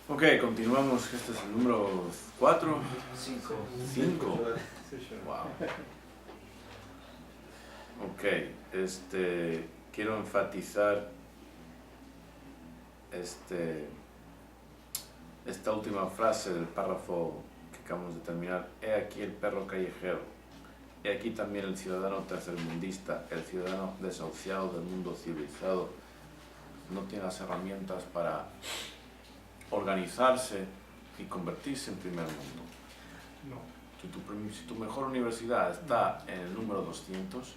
Ok, continuamos. Este es el número 4. 5. 5. Wow. Ok, quiero enfatizar esta última frase del párrafo que acabamos de terminar. He aquí el perro callejero. He aquí también el ciudadano tercermundista, el ciudadano desahuciado del mundo civilizado. No tiene las herramientas para organizarse y convertirse en primer mundo. No. Si tu mejor universidad está en el número 200,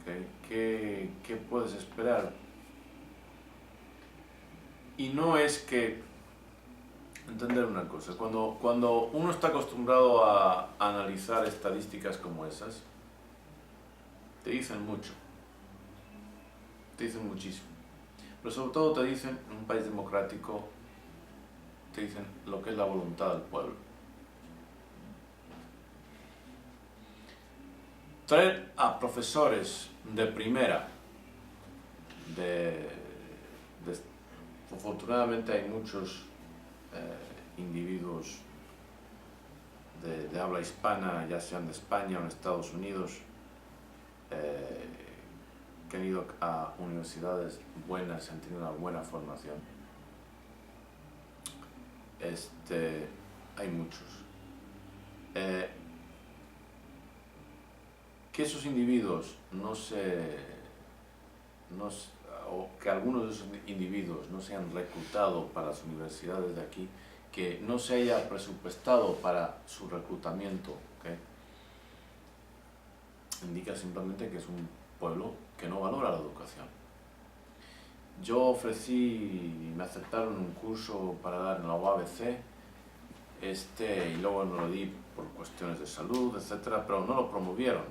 ¿okay? ¿Qué puedes esperar? Y no es que entender una cosa, cuando uno está acostumbrado a analizar estadísticas como esas, te dicen mucho, te dicen muchísimo, pero sobre todo te dicen, en un país democrático, te dicen lo que es la voluntad del pueblo. Traer a profesores de primera, afortunadamente hay muchos individuos de habla hispana, ya sean de España o en Estados Unidos, que han ido a universidades buenas, han tenido una buena formación. Hay muchos. Que esos individuos o que algunos de esos individuos no se han reclutado para las universidades de aquí, que no se haya presupuestado para su reclutamiento, ¿okay? Indica simplemente que es un pueblo que no valora la educación. Yo ofrecí, me aceptaron un curso para dar en la UABC, y luego no lo di por cuestiones de salud, etcétera, pero no lo promovieron.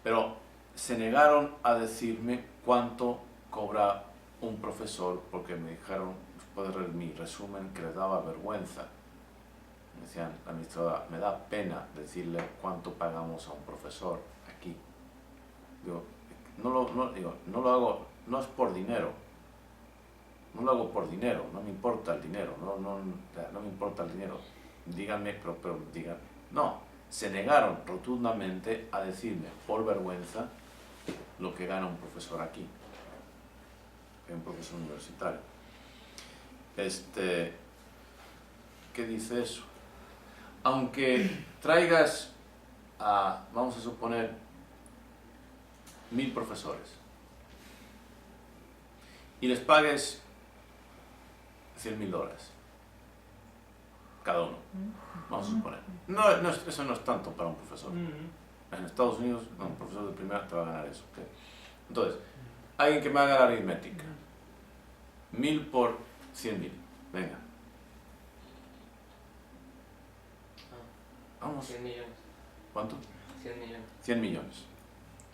Pero se negaron a decirme cuánto cobra un profesor, porque me dijeron, después de mi resumen, que les daba vergüenza. Me decían, la administradora, me da pena decirle cuánto pagamos a un profesor aquí. Digo, no lo hago, no es por dinero. No lo hago por dinero, no me importa el dinero, no me importa el dinero. Díganme, pero digan, no, se negaron rotundamente a decirme, por vergüenza, lo que gana un profesor aquí, un profesor universitario. ¿Qué dice eso? Aunque traigas vamos a suponer, 1000 profesores y les pagues $100,000 cada uno, vamos a suponer. Eso no es tanto para un profesor. En Estados Unidos, un profesor de primera te va a ganar eso. ¿Okay? Entonces, alguien que me haga la aritmética. 1000 por 100,000. Venga. Vamos. 100 millones. ¿Cuánto? 100 millones. 100 millones.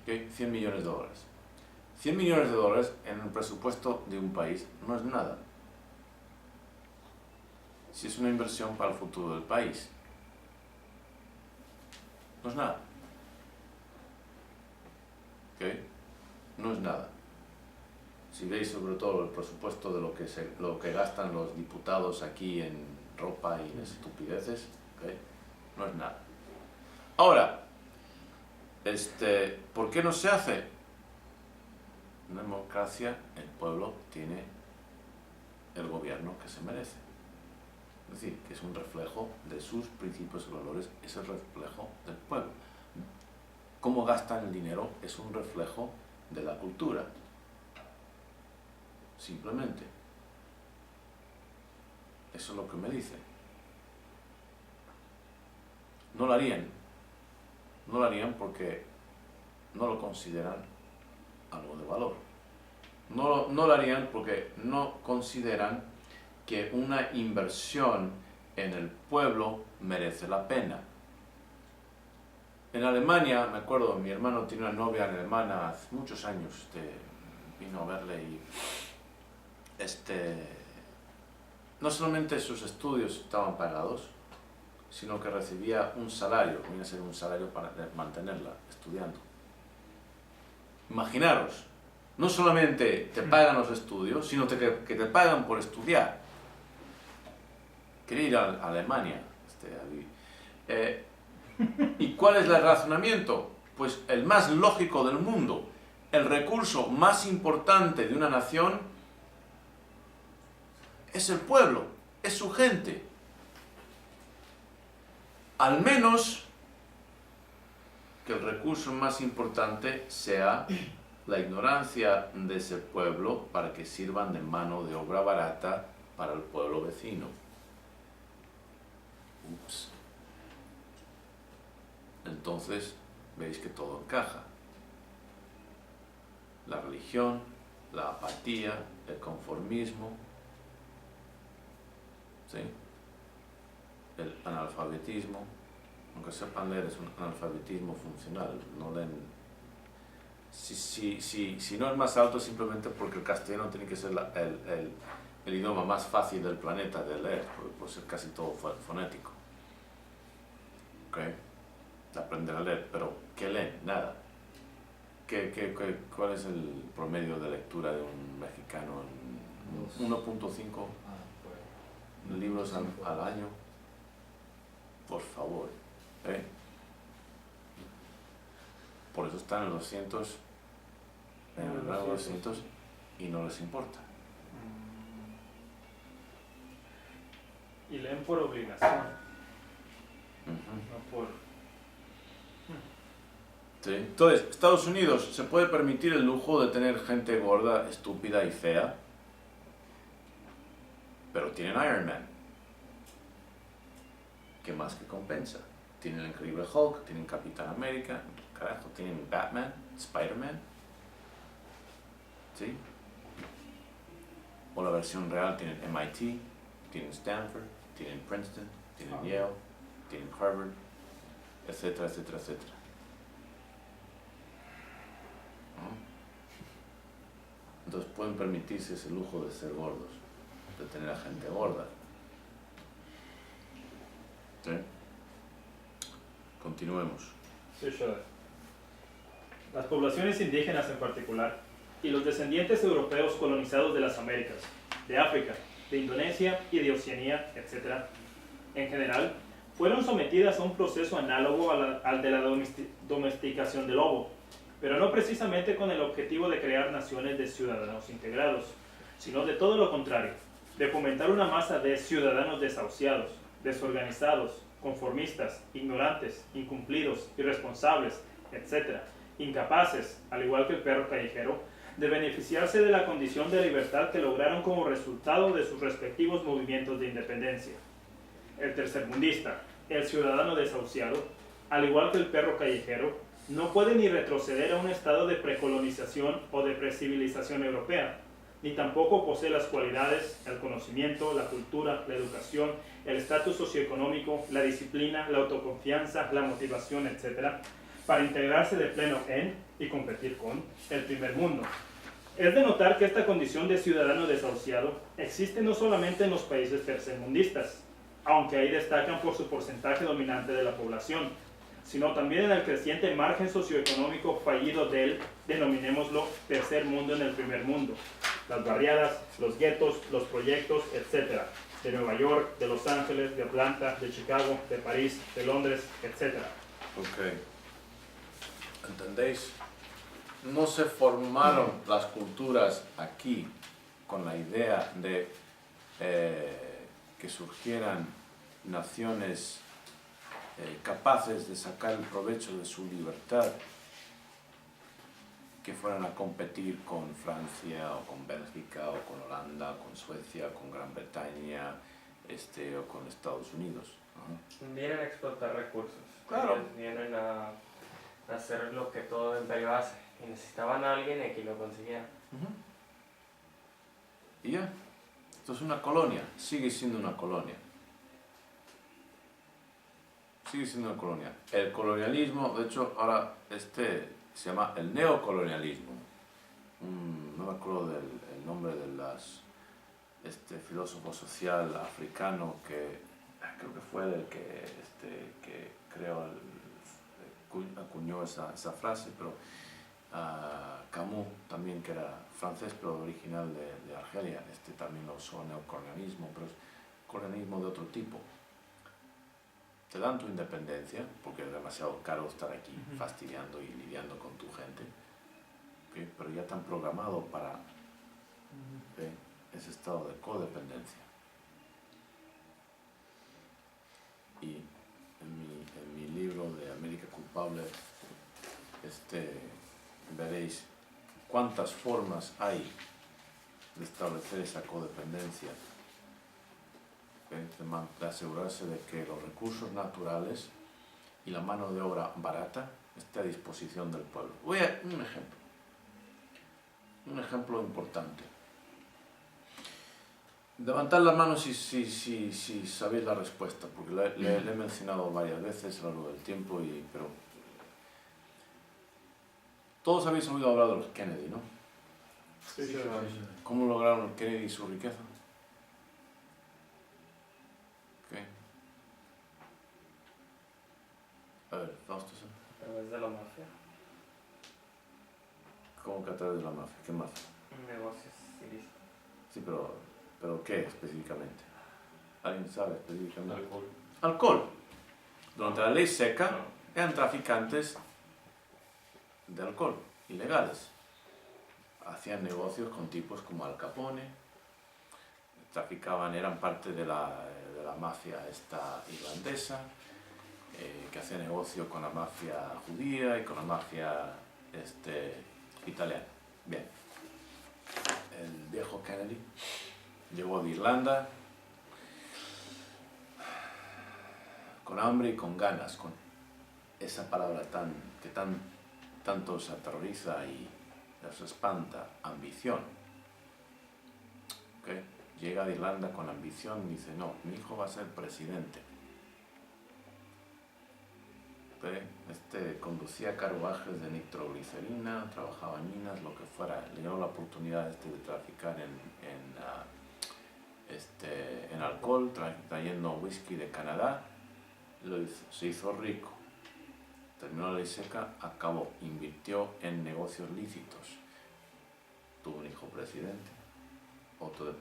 ¿Okay? 100 millones de dólares. 100 millones de dólares en el presupuesto de un país no es nada. Si es una inversión para el futuro del país, no es nada. ¿Okay? No es nada. Si veis sobre todo el presupuesto de lo que gastan los diputados aquí en ropa y en estupideces, ¿okay? No es nada. Ahora, ¿por qué no se hace? En una democracia el pueblo tiene el gobierno que se merece. Es decir, que es un reflejo de sus principios y valores, es el reflejo del pueblo. Cómo gastan el dinero es un reflejo de la cultura. Simplemente. Eso es lo que me dice. No lo harían. No lo harían porque no lo consideran algo de valor. No lo harían porque no consideran que una inversión en el pueblo merece la pena. En Alemania, me acuerdo, mi hermano tiene una novia alemana hace muchos años, vino a verle y no solamente sus estudios estaban pagados, sino que recibía un salario, venía a ser un salario para mantenerla estudiando. Imaginaros No solamente te pagan los estudios, sino que te pagan por estudiar. Quería ir a Alemania. ¿Y cuál es el razonamiento? Pues el más lógico del mundo. El recurso más importante de una nación es el pueblo, es su gente. Al menos que el recurso más importante sea la ignorancia de ese pueblo para que sirvan de mano de obra barata para el pueblo vecino. Ups. Entonces, veis que todo encaja. La religión, la apatía, el conformismo, ¿sí? El analfabetismo, aunque sepan leer, es un analfabetismo funcional, no leen. Si no es más alto, simplemente porque el castellano tiene que ser el idioma más fácil del planeta de leer, porque puede ser casi todo fonético. ¿Okay? Aprender a leer, pero ¿qué leen? Nada. ¿Cuál es el promedio de lectura de un mexicano? 1.5 libros al año. Por favor. Por eso están en los 200, en el rango de 200, y no les importa. Y leen por obligación, no por... Sí. Entonces, Estados Unidos se puede permitir el lujo de tener gente gorda, estúpida y fea, pero tienen Iron Man. ¿Qué más que compensa? Tienen el Increíble Hulk, tienen Capitán América, carajo, tienen Batman, Spider-Man, ¿sí? O la versión real tienen MIT, tienen Stanford, tienen Princeton, tienen Yale, tienen Harvard, etcétera, etcétera, etcétera. Entonces pueden permitirse ese lujo de ser gordos, de tener a gente gorda. ¿Sí? Continuemos. Sí, sure. Las poblaciones indígenas en particular, y los descendientes europeos colonizados de las Américas, de África, de Indonesia y de Oceanía, etc., en general, fueron sometidas a un proceso análogo al de la domesticación del lobo, pero no precisamente con el objetivo de crear naciones de ciudadanos integrados, sino de todo lo contrario, de fomentar una masa de ciudadanos desahuciados, desorganizados, conformistas, ignorantes, incumplidos, irresponsables, etc., incapaces, al igual que el perro callejero, de beneficiarse de la condición de libertad que lograron como resultado de sus respectivos movimientos de independencia. El tercermundista, el ciudadano desahuciado, al igual que el perro callejero, no puede ni retroceder a un estado de precolonización o de precivilización europea, ni tampoco posee las cualidades, el conocimiento, la cultura, la educación, el estatus socioeconómico, la disciplina, la autoconfianza, la motivación, etc., para integrarse de pleno en y competir con el primer mundo. Es de notar que esta condición de ciudadano desahuciado existe no solamente en los países tercermundistas, aunque ahí destacan por su porcentaje dominante de la población, sino también en el creciente margen socioeconómico fallido del, denominémoslo, tercer mundo en el primer mundo. Las barriadas, los guetos, los proyectos, etc., de Nueva York, de Los Ángeles, de Atlanta, de Chicago, de París, de Londres, etc. Ok. ¿Entendéis? No se formaron las culturas aquí con la idea de que surgieran naciones capaces de sacar el provecho de su libertad, que fueran a competir con Francia o con Bélgica o con Holanda, con Suecia, con Gran Bretaña, o con Estados Unidos. Vienen a explotar recursos. Claro. Ellos vienen a hacer lo que todo imperio hace. Y necesitaban a alguien y aquí lo consiguieron. Y ya. Esto es una colonia. Sigue siendo una colonia. Sigue siendo una colonia. El colonialismo, de hecho, ahora se llama el neocolonialismo. No me acuerdo del nombre del filósofo social africano que creo que fue el que creó acuñó esa frase, pero Camus, también, que era francés pero original de Argelia, también lo usó neocolonialismo, pero es colonialismo de otro tipo. Te dan tu independencia, porque es demasiado caro estar aquí fastidiando y lidiando con tu gente, ¿okay? Pero ya te han programado para ese estado de codependencia. Y en mi libro de América Culpable veréis cuántas formas hay de establecer esa codependencia, de asegurarse de que los recursos naturales y la mano de obra barata esté a disposición del pueblo. Voy a un ejemplo importante. Levantad la mano si sabéis la respuesta, porque le he mencionado varias veces a lo largo del tiempo, pero todos habéis oído hablar de los Kennedy, ¿no? Sí. ¿Cómo lograron los Kennedy su riqueza? ¿Qué? A ver, Fausto. A través de la mafia. ¿Cómo que a través de la mafia? ¿Qué mafia? Negocios ilícitos. Sí, pero ¿qué específicamente? ¿Alguien sabe específicamente? Alcohol. Alcohol. Durante la ley seca eran traficantes de alcohol, ilegales. Hacían negocios con tipos como Al Capone, traficaban, eran parte de la mafia irlandesa, que hacía negocio con la mafia judía y con la mafia italiana. Bien. El viejo Kennedy llegó de Irlanda con hambre y con ganas, con esa palabra que tanto os aterroriza y os espanta, ambición. ¿Okay? Llega de Irlanda con ambición y dice, no, mi hijo va a ser presidente. Conducía carruajes de nitroglicerina, trabajaba en minas, lo que fuera. Le dio la oportunidad de traficar en alcohol, trayendo whisky de Canadá. Se hizo rico. Terminó la ley seca, acabó, invirtió en negocios lícitos. Tuvo un hijo presidente, otro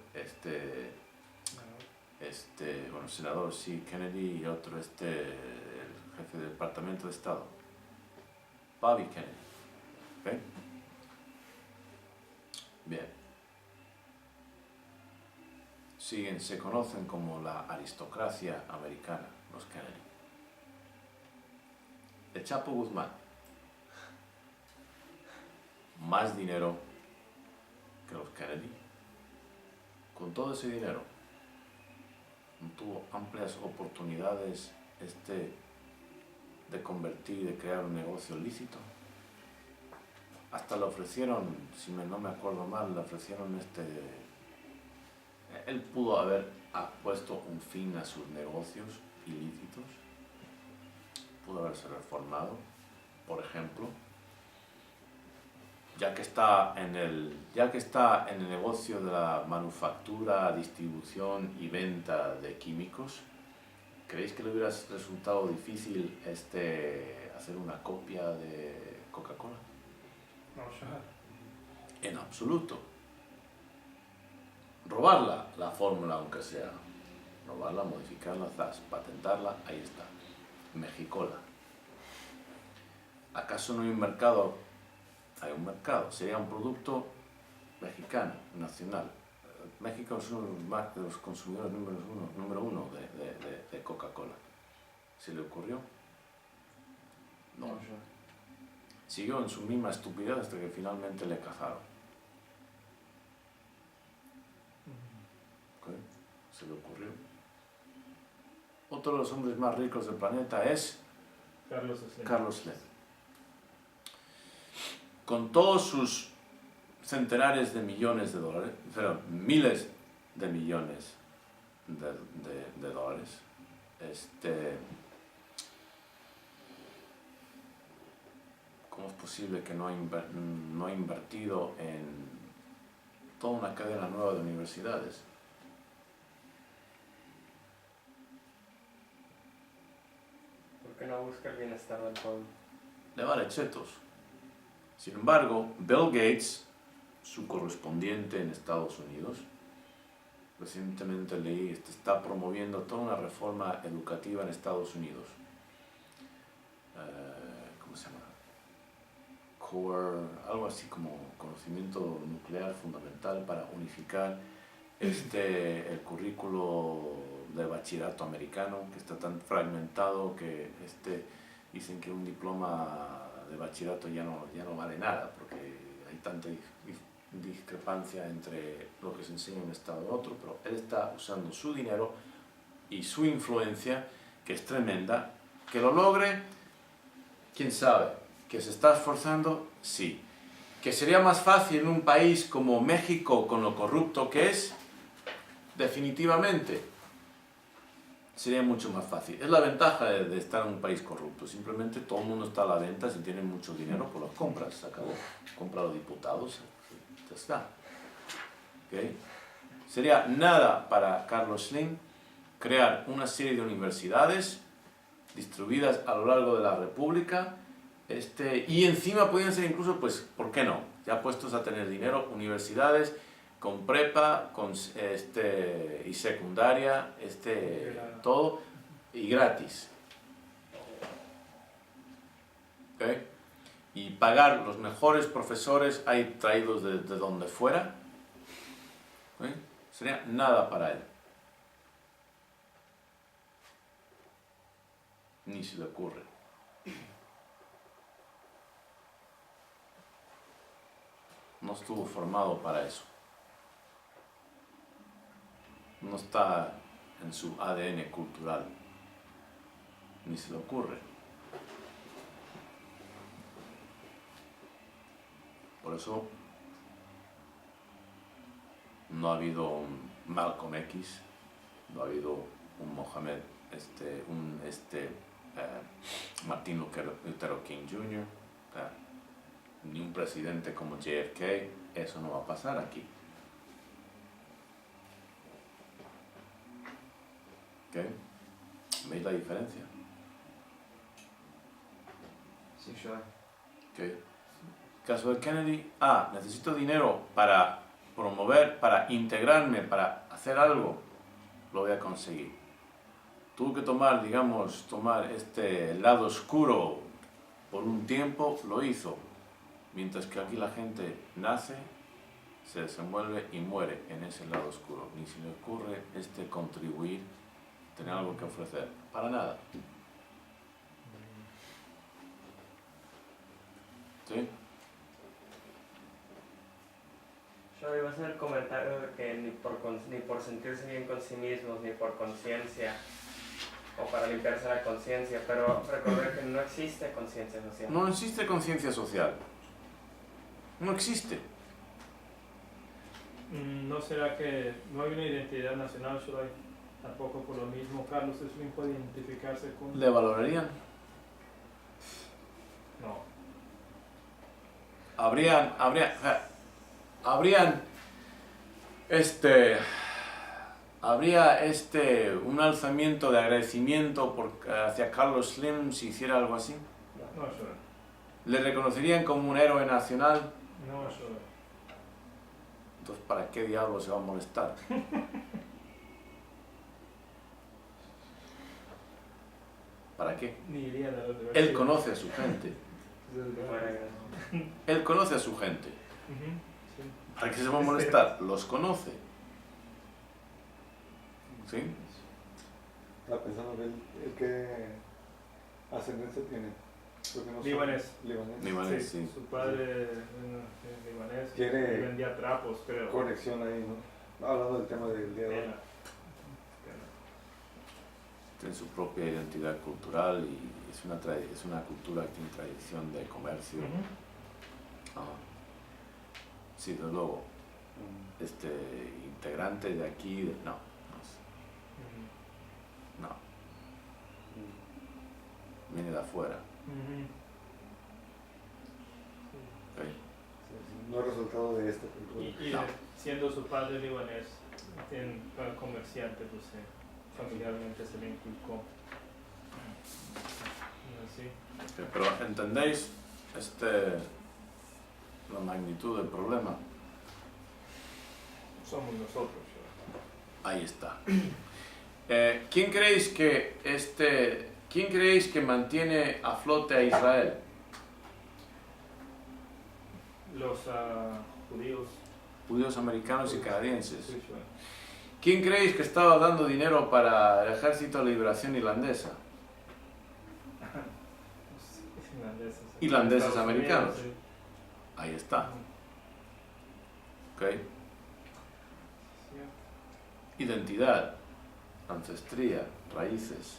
senador, sí, Kennedy, y otro el jefe del Departamento de Estado, Bobby Kennedy. ¿Okay? Bien. Se conocen como la aristocracia americana, los Kennedy. El Chapo Guzmán, más dinero que los Kennedy. Con todo ese dinero, tuvo amplias oportunidades de convertir y de crear un negocio lícito. Hasta le ofrecieron, si no me acuerdo mal, le ofrecieron él pudo haber puesto un fin a sus negocios ilícitos, pudo haberse reformado, por ejemplo, ya que está en el negocio de la manufactura, distribución y venta de químicos. ¿Creéis que le hubiera resultado difícil hacer una copia de Coca-Cola? No, En absoluto. Robarla, la fórmula aunque sea. Robarla, modificarla, patentarla, ahí está. Mexicola. ¿Acaso no hay un mercado? Hay un mercado. Sería un producto mexicano, nacional. México es uno de los consumidores número uno de Coca-Cola. ¿Se le ocurrió? No. Siguió en su misma estupidez hasta que finalmente le cazaron. ¿Okay? Se le ocurrió. Otro de los hombres más ricos del planeta es Carlos Slim. Con todos sus centenares de millones de dólares, pero miles de millones de dólares, ¿cómo es posible que no ha invertido en toda una cadena nueva de universidades? ¿Por qué no busca el bienestar del pueblo? Le vale chetos. Sin embargo, Bill Gates, su correspondiente en Estados Unidos, recientemente leí, está promoviendo toda una reforma educativa en Estados Unidos. ¿Cómo se llama? Core, algo así como conocimiento nuclear fundamental para unificar el currículo del bachillerato americano, que está tan fragmentado que dicen que un diploma de bachillerato ya no vale nada, porque hay tanta discrepancia entre lo que se enseña en un estado y otro, pero él está usando su dinero y su influencia, que es tremenda. Que lo logre, quién sabe. Que se está esforzando, sí. Que sería más fácil en un país como México, con lo corrupto que es, definitivamente sería mucho más fácil. Es la ventaja de estar en un país corrupto. Simplemente todo el mundo está a la venta. Si tienen mucho dinero, pues los compras, se acabó. Compra a los diputados, ya está. ¿Okay? Sería nada para Carlos Slim crear una serie de universidades distribuidas a lo largo de la República, y encima podrían ser incluso, pues, ¿por qué no? Ya puestos a tener dinero, universidades con prepa, y secundaria, todo, y gratis. ¿Okay? Y pagar los mejores profesores ahí traídos de donde fuera, ¿okay? Sería nada para él. Ni se le ocurre. No estuvo formado para eso. No está en su ADN cultural. Ni se le ocurre. Por eso no ha habido un Malcolm X, no ha habido un Mohammed, Martin Luther King Jr., ni un presidente como JFK. Eso no va a pasar aquí. ¿Okay? ¿Veis la diferencia? Sí, sure. ¿Okay? Caso de Kennedy, necesito dinero para promover, para integrarme, para hacer algo, lo voy a conseguir. Tuvo que tomar este lado oscuro por un tiempo, lo hizo. Mientras que aquí la gente nace, se desenvuelve y muere en ese lado oscuro. Ni se le ocurre contribuir, tener algo que ofrecer. Para nada. ¿Sí? Yo iba a hacer el comentario de que ni por sentirse bien con sí mismos, ni por conciencia, o para limpiarse la conciencia, pero recordar que no existe conciencia social. No existe conciencia social. No existe. ¿No será que no hay una identidad nacional, Shorai? Tampoco por lo mismo Carlos Slim puede identificarse con... ¿Le valorarían? No. Habrían un alzamiento de agradecimiento hacia Carlos Slim si hiciera algo así. No, Shorai. ¿Le reconocerían como un héroe nacional? No, Shorai. Entonces, ¿para qué diablos se va a molestar? ¿Para qué? Ni iría a la universidad. Él conoce a su gente. Él conoce a su gente. Sí. ¿Para qué se va a molestar? Los conoce. ¿Sí? Estaba pensando que él qué ascendencia tiene. Porque no Libanés. Libanés, sí. Su padre libanés. Tiene vendía trapos, creo. conexión ahí, ¿no? Hablando del tema del día de hoy. Tela. Tiene su propia identidad cultural y es una cultura que tiene tradición de comercio. Sí, desde luego. Integrante de aquí, no. Viene de afuera. Okay. No es resultado de esta cultura. Y No. siendo su padre libanés, comerciante, pues familiarmente se le inculcó. Así. Pero entendéis, la magnitud del problema. Somos nosotros. Ahí está. ¿Quién creéis que mantiene a flote a Israel? Los judíos. Judíos americanos y canadienses. Sí, sí. ¿Quién creéis que estaba dando dinero para el Ejército de Liberación Irlandesa? Irlandeses Estados americanos. Unidos, Ahí está. sí. ¿Ok? Identidad, ancestría, raíces.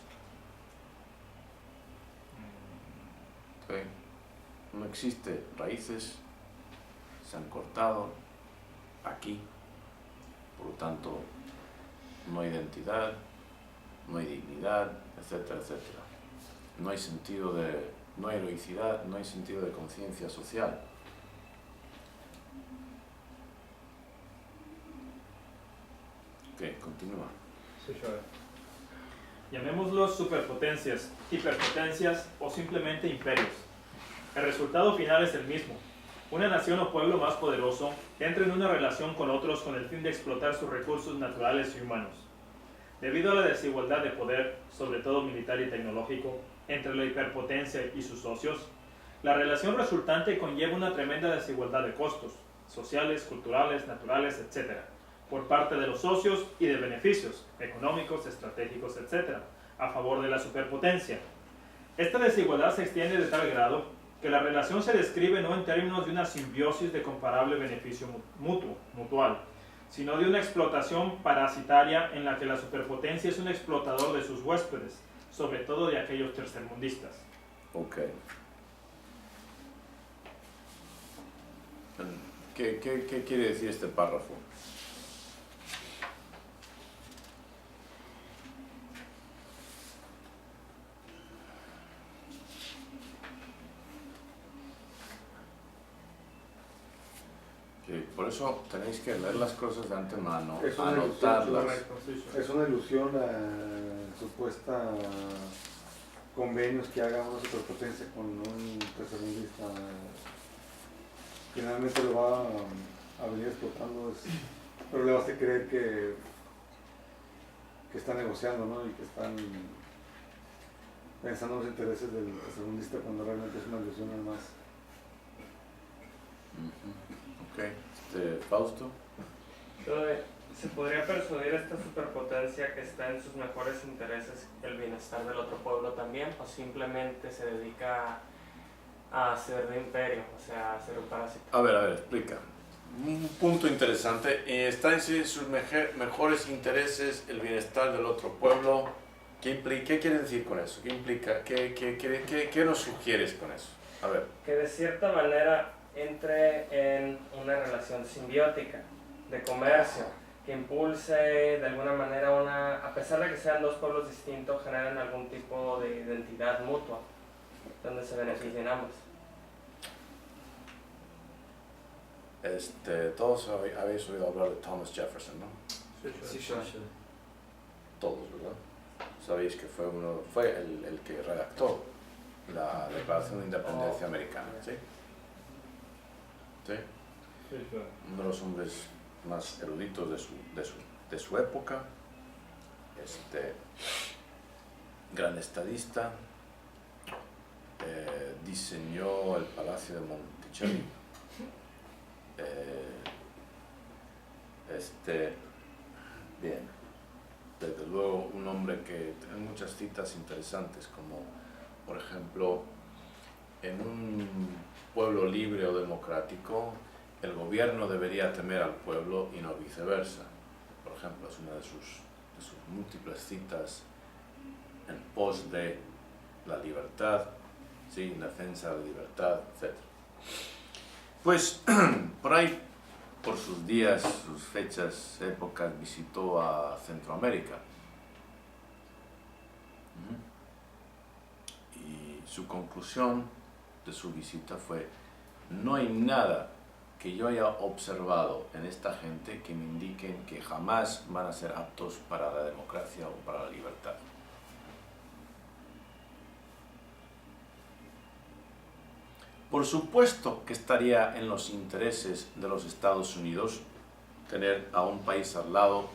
¿Ok? No existe raíces, se han cortado aquí, por lo tanto no hay identidad, no hay dignidad, etcétera, etcétera. No hay sentido de, no hay heroicidad, no hay sentido de conciencia social. Ok, continúa. Sí, sure. Llamémoslos superpotencias, hiperpotencias o simplemente imperios. El resultado final es el mismo. Una nación o pueblo más poderoso entra en una relación con otros con el fin de explotar sus recursos naturales y humanos. Debido a la desigualdad de poder, sobre todo militar y tecnológico, entre la hiperpotencia y sus socios, la relación resultante conlleva una tremenda desigualdad de costos, sociales, culturales, naturales, etc., por parte de los socios y de beneficios económicos, estratégicos, etc., a favor de la superpotencia. Esta desigualdad se extiende de tal grado que la relación se describe no en términos de una simbiosis de comparable beneficio mutual, sino de una explotación parasitaria en la que la superpotencia es un explotador de sus huéspedes, sobre todo de aquellos tercermundistas. Ok. ¿Qué quiere decir este párrafo? Por eso tenéis que leer las cosas de antemano, Es una anotarlas. Es una ilusión a supuesta convenios que haga una superpotencia con un tercermundista. Finalmente lo va a venir explotando, pero le vas a creer que están negociando, ¿no? Y que están pensando en los intereses del tercermundista cuando realmente es una ilusión nada más. Ok. Fausto. ¿Se podría persuadir a esta superpotencia que está en sus mejores intereses el bienestar del otro pueblo también, o simplemente se dedica a ser de imperio, o sea, a ser un parásito? A ver, explica. Un punto interesante. Está en sus mejores intereses el bienestar del otro pueblo. ¿Qué quiere decir con eso? ¿Qué implica? ¿Qué nos sugieres con eso? A ver. Que de cierta manera entre en una relación simbiótica de comercio, que impulse de alguna manera a pesar de que sean dos pueblos distintos, generan algún tipo de identidad mutua, donde se beneficien ambos. Todos habéis oído hablar de Thomas Jefferson, ¿no? Sí. Todos, ¿verdad? Sabéis que fue el que redactó la Declaración de Independencia Americana, ¿sí? ¿Sí? Uno de los hombres más eruditos de su época, gran estadista, diseñó el Palacio de Monticello. Bien, desde luego un hombre que tiene muchas citas interesantes, como por ejemplo, en un pueblo libre o democrático, el gobierno debería temer al pueblo y no viceversa. Por ejemplo, es una de sus múltiples citas en pos de la libertad, ¿sí? En defensa de la libertad, etc. Pues por ahí, por sus días, sus fechas, épocas, visitó a Centroamérica. Y su conclusión de su visita fue: no hay nada que yo haya observado en esta gente que me indiquen que jamás van a ser aptos para la democracia o para la libertad. Por supuesto que estaría en los intereses de los Estados Unidos tener a un país al lado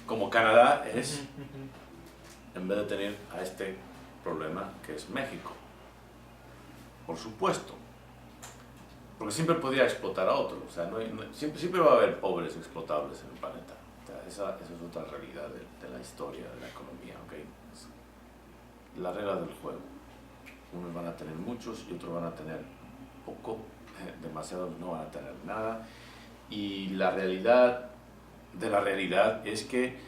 como Canadá es, en vez de tener a este problema que es México. Por supuesto. Porque siempre podría explotar a otro. O sea, siempre va a haber pobres explotables en el planeta. O sea, esa es otra realidad de la historia, de la economía. ¿Okay? Es la regla del juego. Unos van a tener muchos y otros van a tener poco. Demasiados no van a tener nada. Y la realidad de la realidad es que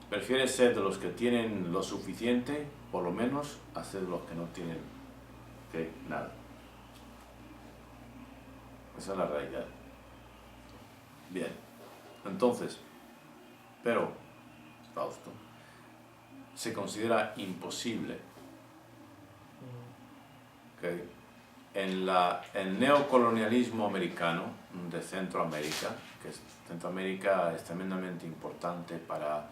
prefiere ser de los que tienen lo suficiente, por lo menos, a ser de los que no tienen nada. Esa es la realidad. Bien, entonces, pero, Fausto, se considera imposible que el neocolonialismo americano de Centroamérica, Centroamérica es tremendamente importante para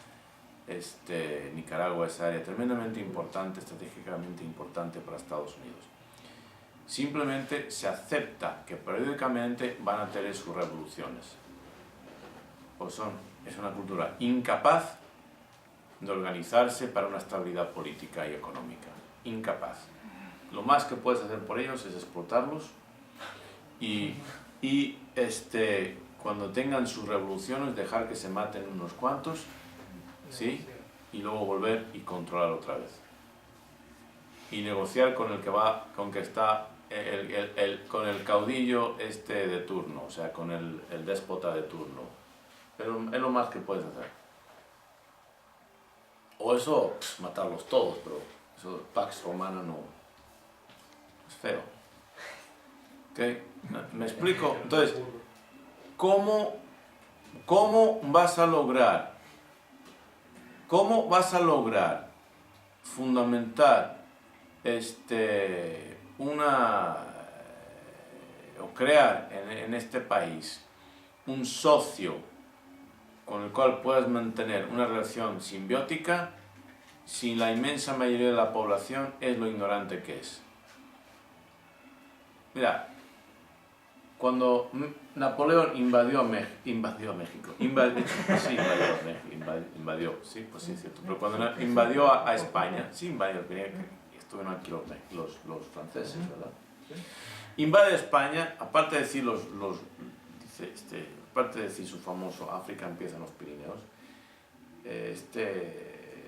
Nicaragua, esa área tremendamente importante, estratégicamente importante para Estados Unidos. Simplemente se acepta que periódicamente van a tener sus revoluciones. Es una cultura incapaz de organizarse para una estabilidad política y económica. Incapaz. Lo más que puedes hacer por ellos es explotarlos y cuando tengan sus revoluciones dejar que se maten unos cuantos, ¿sí? Y luego volver y controlar otra vez. Y negociar con con el caudillo de turno, o sea, con el déspota de turno. Pero es lo más que puedes hacer. O eso, matarlos todos, pero eso, Pax Romana no. Es feo. ¿Okay? ¿Me explico? Entonces, ¿cómo vas a lograr fundamentar o crear en este país un socio con el cual puedas mantener una relación simbiótica si la inmensa mayoría de la población es lo ignorante que es? Mira, cuando Napoleón invadió México, sí, pues sí es cierto, pero cuando invadió a España, sí invadió, estuvieron aquí los franceses, ¿verdad? Invade España, aparte de decir aparte de decir su famoso África empieza en los Pirineos,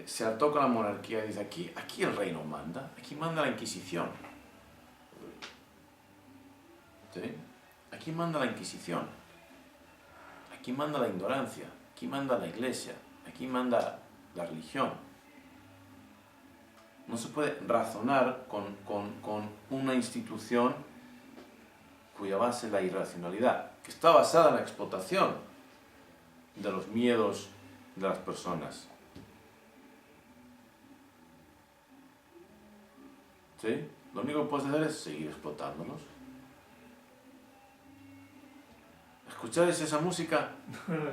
se hartó con la monarquía y dice, aquí el rey no manda, aquí manda la Inquisición. ¿Sí? Aquí manda la Inquisición, aquí manda la ignorancia, aquí manda la Iglesia, aquí manda la religión. No se puede razonar con una institución cuya base es la irracionalidad, que está basada en la explotación de los miedos de las personas. ¿Sí? Lo único que puedes hacer es seguir explotándolos. ¿Escucháis esa música? El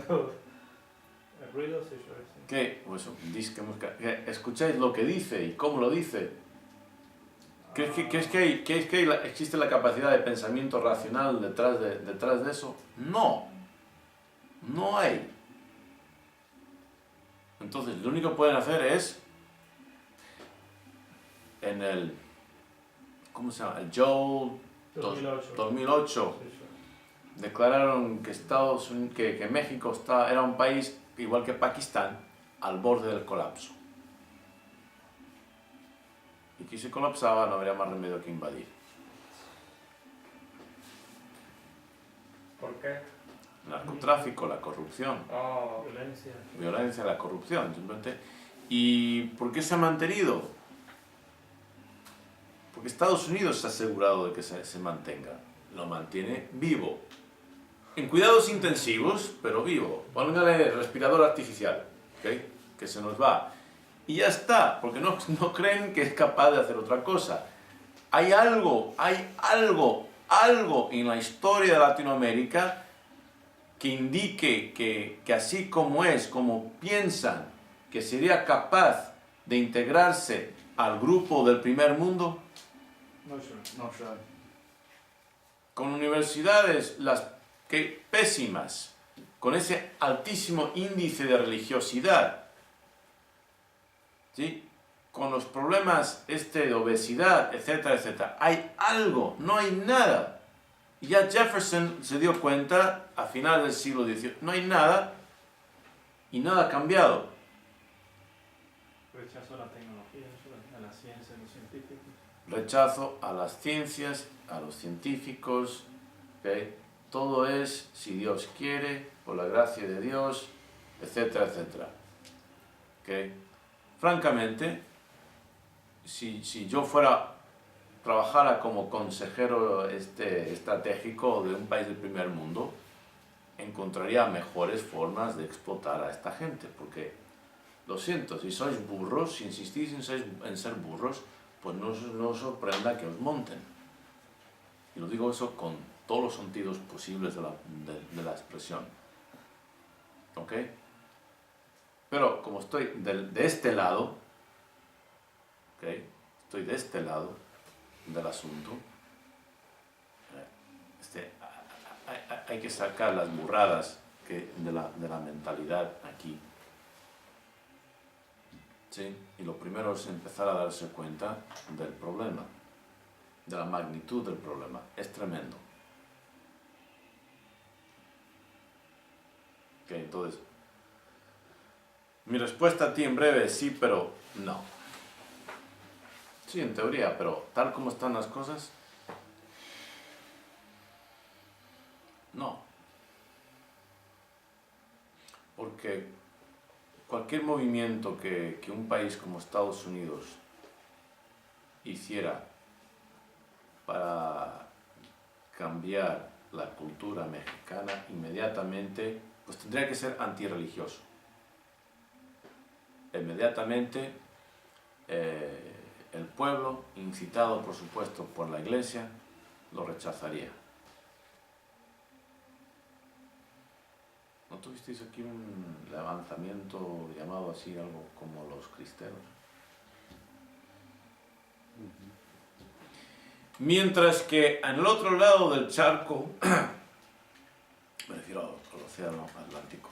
ruido se oye. ¿Qué? Pues disque música. ¿Escucháis lo que dice y cómo lo dice? ¿Crees que existe la capacidad de pensamiento racional detrás de eso? No. No hay. Entonces, lo único que pueden hacer es en el... ¿Cómo se llama? El Joel 2008. Declararon que México era un país, igual que Pakistán, al borde del colapso. Y que si colapsaba no habría más remedio que invadir. ¿Por qué? El narcotráfico, la corrupción. Oh. Violencia, la corrupción, simplemente. ¿Y por qué se ha mantenido? Porque Estados Unidos se ha asegurado de que se mantenga. Lo mantiene vivo. En cuidados intensivos, pero vivo. Póngale respirador artificial, ¿okay? Que se nos va. Y ya está, porque no creen que es capaz de hacer otra cosa. Hay algo en la historia de Latinoamérica que indique que así como piensan que sería capaz de integrarse al grupo del primer mundo. No, sure. con universidades pésimas, con ese altísimo índice de religiosidad, ¿sí? Con los problemas de obesidad, etcétera, etcétera. Hay algo, no hay nada. Y ya Jefferson se dio cuenta a finales del siglo XVIII, no hay nada y nada ha cambiado. Rechazo a la tecnología, a la ciencia, a los científicos. Rechazo a las ciencias, a los científicos, ¿okay? Todo es si Dios quiere, por la gracia de Dios, etcétera, etcétera. ¿Okay? Francamente, si yo trabajara como consejero estratégico de un país del primer mundo, encontraría mejores formas de explotar a esta gente, porque, lo siento, si sois burros, si insistís en ser burros, pues no os sorprenda que os monten. Y lo digo eso con todos los sentidos posibles de la expresión. ¿Ok? Pero como estoy de este lado, ¿ok? Estoy de este lado del asunto, hay que sacar las burradas de la mentalidad aquí. ¿Sí? Y lo primero es empezar a darse cuenta del problema, de la magnitud del problema. Es tremendo. Ok, entonces, mi respuesta a ti en breve es sí, pero no. Sí, en teoría, pero tal como están las cosas, no. Porque cualquier movimiento que un país como Estados Unidos hiciera para cambiar la cultura mexicana, inmediatamente, pues tendría que ser antirreligioso. Inmediatamente, el pueblo, incitado por supuesto por la Iglesia, lo rechazaría. ¿No tuvisteis aquí un levantamiento llamado así, algo como los cristeros? Mientras que en el otro lado del charco, me refiero al océano Atlántico,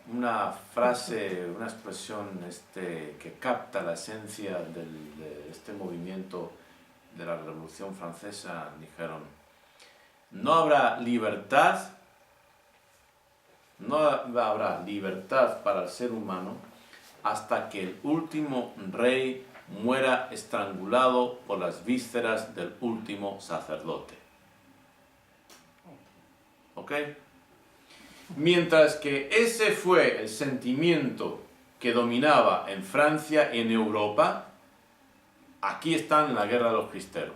una frase, una expresión que capta la esencia de este movimiento de la Revolución Francesa, dijeron: no habrá libertad para el ser humano hasta que el último rey muera estrangulado por las vísceras del último sacerdote. ¿Ok? Mientras que ese fue el sentimiento que dominaba en Francia y en Europa, aquí está en la guerra de los cristeros.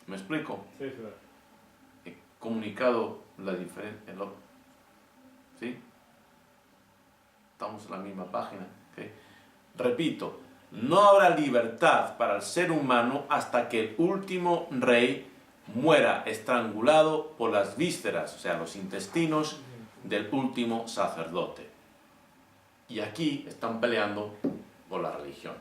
¿Me explico? Sí, claro. He comunicado la diferencia. ¿Sí? Estamos en la misma página. ¿Okay? Repito, no habrá libertad para el ser humano hasta que el último rey muera estrangulado por las vísceras, o sea, los intestinos del último sacerdote. Y aquí están peleando por la religión.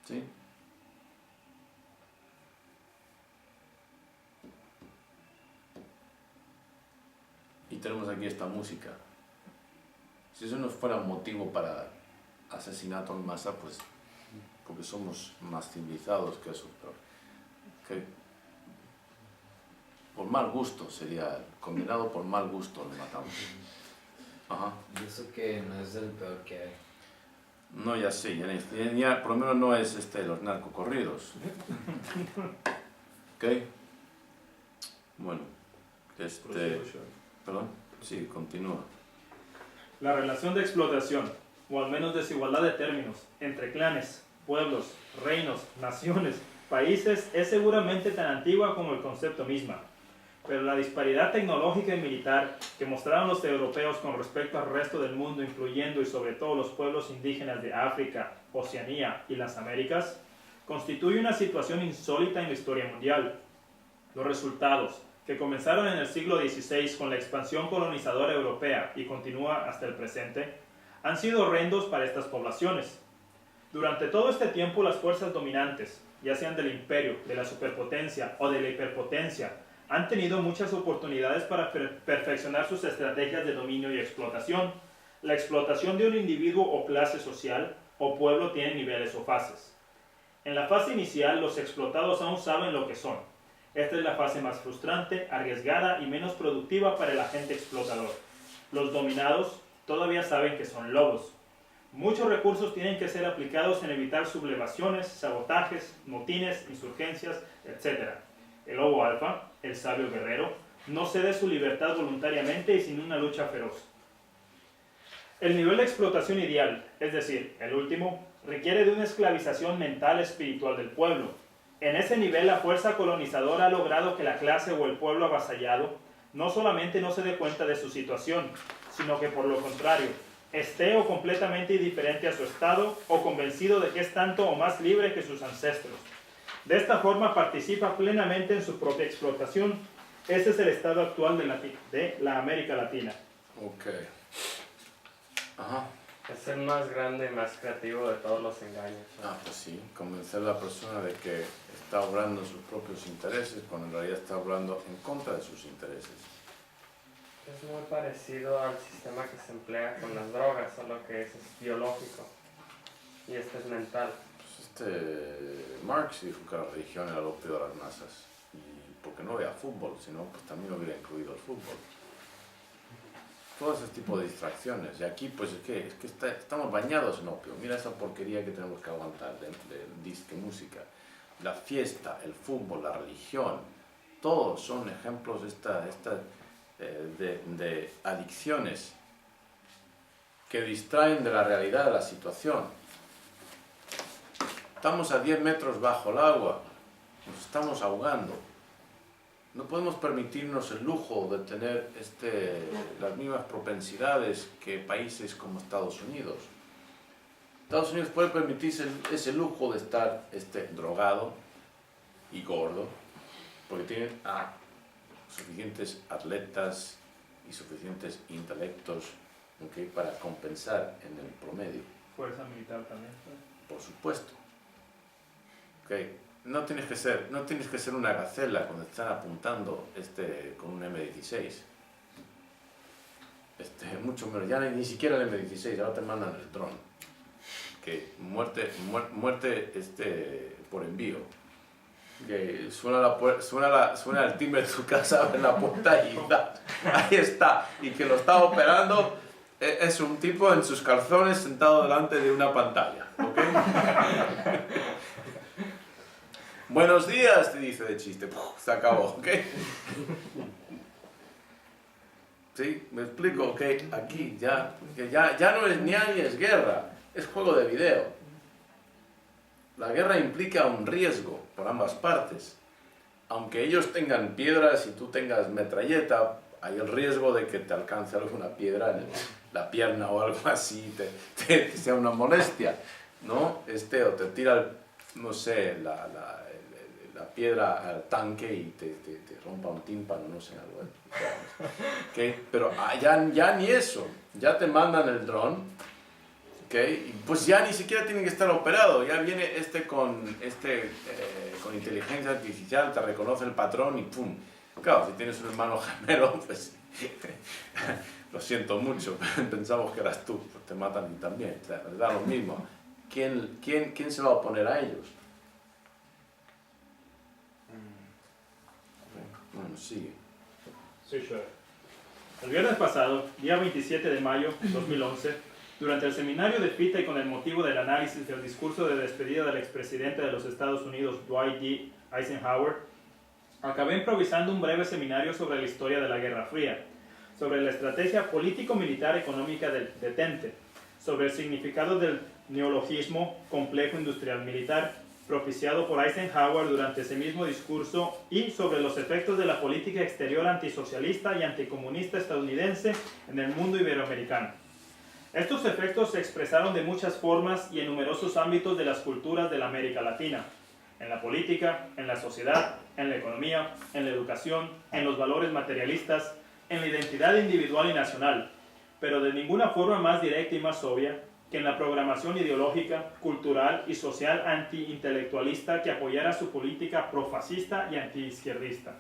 ¿Sí? Y tenemos aquí esta música. Si eso no fuera un motivo para asesinato en masa, pues porque somos más civilizados que eso, pero que por mal gusto sería condenado, por mal gusto le matamos. Ajá. Y eso que no es el peor que hay. No, ya sé, ya por lo menos no es los narcocorridos. ¿Ok? Bueno, perdón, sí, continúa. La relación de explotación, o al menos desigualdad de términos, entre clanes, pueblos, reinos, naciones, países, es seguramente tan antigua como el concepto misma. Pero la disparidad tecnológica y militar que mostraron los europeos con respecto al resto del mundo, incluyendo y sobre todo los pueblos indígenas de África, Oceanía y las Américas, constituye una situación insólita en la historia mundial. Los resultados, que comenzaron en el siglo XVI con la expansión colonizadora europea y continúa hasta el presente, han sido horrendos para estas poblaciones. Durante todo este tiempo las fuerzas dominantes, ya sean del imperio, de la superpotencia o de la hiperpotencia, han tenido muchas oportunidades para perfeccionar sus estrategias de dominio y explotación. La explotación de un individuo o clase social o pueblo tiene niveles o fases. En la fase inicial, los explotados aún saben lo que son. Esta es la fase más frustrante, arriesgada y menos productiva para el agente explotador. Los dominados todavía saben que son lobos. Muchos recursos tienen que ser aplicados en evitar sublevaciones, sabotajes, motines, insurgencias, etc. El lobo alfa, el sabio guerrero, no cede su libertad voluntariamente y sin una lucha feroz. El nivel de explotación ideal, es decir, el último, requiere de una esclavización mental espiritual del pueblo. En ese nivel, la fuerza colonizadora ha logrado que la clase o el pueblo avasallado no solamente no se dé cuenta de su situación, sino que por lo contrario, esté o completamente indiferente a su estado o convencido de que es tanto o más libre que sus ancestros. De esta forma participa plenamente en su propia explotación. Ese es el estado actual de la América Latina. Ok. Ajá. Es el más grande y más creativo de todos los engaños. Ah, pues sí, convencer a la persona de que está obrando en sus propios intereses cuando en realidad está obrando en contra de sus intereses. Es muy parecido al sistema que se emplea con las drogas, solo que ese es biológico y este es mental. Pues Marx dijo que la religión era el opio de las masas. Y porque no veía fútbol, sino pues también hubiera incluido el fútbol. Todo ese tipo de distracciones. Y aquí pues es que estamos bañados en opio. Mira esa porquería que tenemos que aguantar de disque música. La fiesta, el fútbol, la religión, todos son ejemplos de adicciones que distraen de la realidad de la situación. Estamos a 10 metros bajo el agua, nos estamos ahogando. No podemos permitirnos el lujo de tener las mismas propensidades que países como Estados Unidos. Estados Unidos puede permitirse ese lujo de estar drogado y gordo, porque tienen suficientes atletas y suficientes intelectos, ¿okay?, para compensar en el promedio. Fuerza militar también. Por supuesto. Okay. No tienes que ser una gacela cuando te están apuntando con un M16. Mucho menos, ya ni siquiera el M16, ahora te mandan el dron. Que muerte por envío. Que suena el timbre de tu casa, abre la puerta y ahí está. Y que lo está operando es un tipo en sus calzones sentado delante de una pantalla. ¿Okay? Buenos días, te dice de chiste. Se acabó, ¿ok? ¿Sí? ¿Me explico? ¿Ok? Aquí ya no es ni es guerra, es juego de video. La guerra implica un riesgo por ambas partes. Aunque ellos tengan piedras y tú tengas metralleta, hay el riesgo de que te alcance alguna piedra en la pierna o algo así, te sea una molestia, ¿no? O te tira, no sé, la piedra al tanque y te rompa un tímpano, no sé, algo así. ¿Okay? Pero ya ni eso, ya te mandan el dron, ¿okay? Y pues ya ni siquiera tiene que estar operado, ya viene con inteligencia artificial, te reconoce el patrón y ¡pum! Claro, si tienes un hermano gemelo, pues lo siento mucho, pensamos que eras tú, pues te matan y también, o sea, les da lo mismo. ¿Quién se va a oponer a ellos? Bueno, sigue. Sí, sure. El viernes pasado, día 27 de mayo de 2011, durante el seminario de FITA y con el motivo del análisis del discurso de despedida del expresidente de los Estados Unidos, Dwight D. Eisenhower, acabé improvisando un breve seminario sobre la historia de la Guerra Fría, sobre la estrategia político-militar económica del detente, sobre el significado del neologismo complejo industrial militar, propiciado por Eisenhower durante ese mismo discurso, y sobre los efectos de la política exterior antisocialista y anticomunista estadounidense en el mundo iberoamericano. Estos efectos se expresaron de muchas formas y en numerosos ámbitos de las culturas de la América Latina, en la política, en la sociedad, en la economía, en la educación, en los valores materialistas, en la identidad individual y nacional, pero de ninguna forma más directa y más obvia que en la programación ideológica, cultural y social anti-intelectualista que apoyara su política profascista y anti-izquierdista.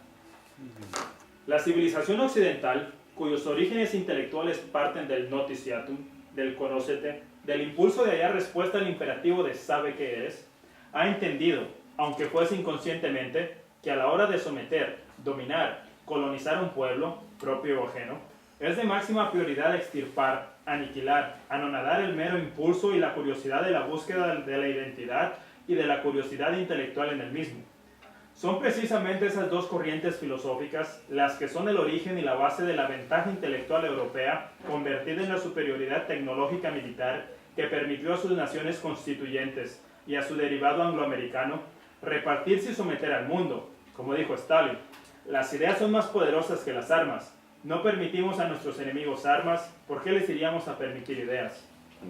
La civilización occidental, cuyos orígenes intelectuales parten del noticiatum, del conócete, del impulso de hallar respuesta al imperativo de sabe qué eres, ha entendido, aunque fuese inconscientemente, que a la hora de someter, dominar, colonizar un pueblo, propio o ajeno, es de máxima prioridad extirpar, aniquilar, anonadar el mero impulso y la curiosidad de la búsqueda de la identidad y de la curiosidad intelectual en el mismo. Son precisamente esas dos corrientes filosóficas las que son el origen y la base de la ventaja intelectual europea convertida en la superioridad tecnológica militar que permitió a sus naciones constituyentes y a su derivado angloamericano repartirse y someter al mundo. Como dijo Stalin, las ideas son más poderosas que las armas. No permitimos a nuestros enemigos armas, ¿por qué les iríamos a permitir ideas?